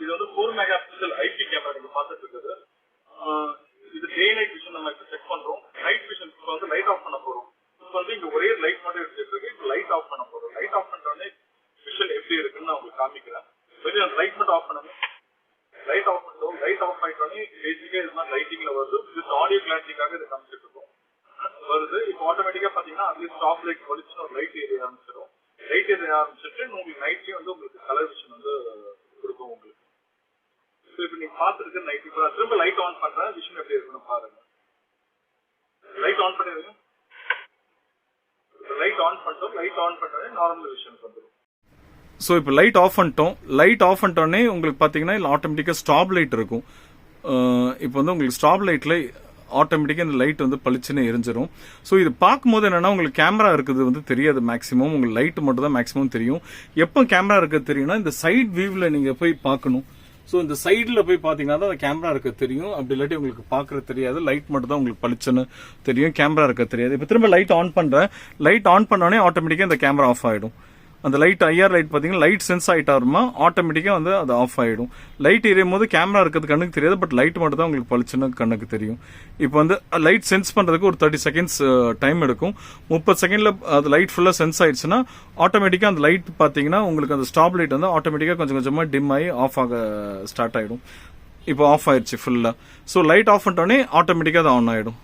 இது வந்து 4 mega pixel IP camera நீங்க பார்த்துட்டு இருக்குது. இது டே நைட் விஷன் நம்ம இப்போ செக் பண்றோம். நைட் விஷன் இப்போ வந்து லைட் ஆஃப் பண்ண போறோம். இப்போ வந்து இங்க ஒரே லைட் மட்டும் எடுத்துட்டு இருக்கு. இப்போ லைட் ஆஃப் பண்ண போறோம். லைட் ஆஃப் பண்றோடனே விஷன் எப்படி இருக்குன்னு நான் உங்களுக்கு காமிக்கிறேன். வெளியே லைட் மட்டும் ஆஃப் பண்ணுங்க. லைட் ஆஃப் பண்ணிட்டோம். லைட் ஆஃப் பண்ணிட்டோடனே பேசிக்கா இதுதான் லைட்டிங்ல வருது. வித் ஆடியோ கிளாரிட்டிக்காக இதை காமிச்சிட்டு இருக்கோம் வருது. இப்போ ஆட்டோமேட்டிக்கா பாத்தீங்கன்னா அதுலேயே ஸ்டாப் லைட் ஒழிச்சுன்னு ஒரு லைட் ஏரியா ஆரம்பிச்சிடும். லைட் ஏரியா ஆரம்பிச்சிட்டு உங்களுக்கு நைட்லயும் வந்து உங்களுக்கு கலர் விஷன் வந்து கொடுக்கும் உங்களுக்கு. இப்போ நீங்க பாத்துருக்கு நைட். இப்போ நான் திரும்ப லைட் ஆன் பண்றேன். விஷன் எப்படி இருக்குன்னு பாருங்க. லைட் ஆன் பண்ணிருங்க. லைட் ஆன் பண்ணிட்டோம். லைட் ஆன் பண்ணோடனே நார்மல் விஷன் வந்துடும். ஸோ இப்போ லைட் ஆஃப் பண்ணிட்டோம். லைட் ஆஃப் பண்ணிட்டோடனே உங்களுக்கு பார்த்தீங்கன்னா இல்லை ஆட்டோமேட்டிக்காக ஸ்டாப் லைட் இருக்கும். இப்போ வந்து உங்களுக்கு ஸ்டாப் லைட்டில் ஆட்டோமேட்டிக்காக இந்த லைட் வந்து பளிச்சுன்னு எரிஞ்சிடும். ஸோ இது பார்க்கும்போது என்னன்னா உங்களுக்கு கேமரா இருக்குது வந்து தெரியாது. மேக்ஸிமம் உங்களுக்கு லைட் மட்டும் தான் மேக்ஸிமம் தெரியும். எப்போ கேமரா இருக்குது தெரியும்னா இந்த சைட் வியூவில் நீங்கள் போய் பார்க்கணும். ஸோ இந்த சைடில் போய் பார்த்தீங்கன்னா தான் அந்த கேமரா இருக்க தெரியும். அப்படி இல்லாட்டி உங்களுக்கு பார்க்கறது தெரியாது. லைட் மட்டும் தான் உங்களுக்கு பளிச்சுன்னு தெரியும். கேமரா இருக்க தெரியாது. இப்போ திரும்ப லைட் ஆன் பண்ணுறேன். லைட் ஆன் பண்ணோடனே ஆட்டோமேட்டிக்காக இந்த கேமரா ஆஃப் ஆகிடும். அந்த லைட் ஐஆர் லைட் பார்த்தீங்கன்னா லைட் சென்ஸ் ஆகிட்டாருமா ஆட்டோமேட்டிக்காக வந்து அது ஆஃப் ஆகிடும். லைட் எரியும் போது கேமரா இருக்கிறது கண்ணுக்கு தெரியாது. பட் லைட் மட்டும் தான் உங்களுக்கு பளிச்சுன்னு கண்ணுக்கு தெரியும். இப்போ வந்து லைட் சென்ஸ் பண்ணுறதுக்கு ஒரு 30 செகண்ட்ஸ் டைம் எடுக்கும். 30 செகண்டில் அது லைட் ஃபுல்லாக சென்ஸ் ஆயிடுச்சுன்னா ஆட்டோமேட்டிக்காக அந்த லைட் பார்த்தீங்கன்னா உங்களுக்கு அந்த ஸ்டாப் லைட் வந்து ஆட்டோமேட்டிக்காக கொஞ்சம் கொஞ்சமாக டிம் ஆகி ஆஃப் ஆக ஸ்டார்ட் ஆகிடும். இப்போ ஆஃப் ஆயிடுச்சு ஃபுல்லாக. ஸோ லைட் ஆஃப் பண்ணிட்டோடனே ஆட்டோமேட்டிக்காக அது ஆன் ஆகிடும்.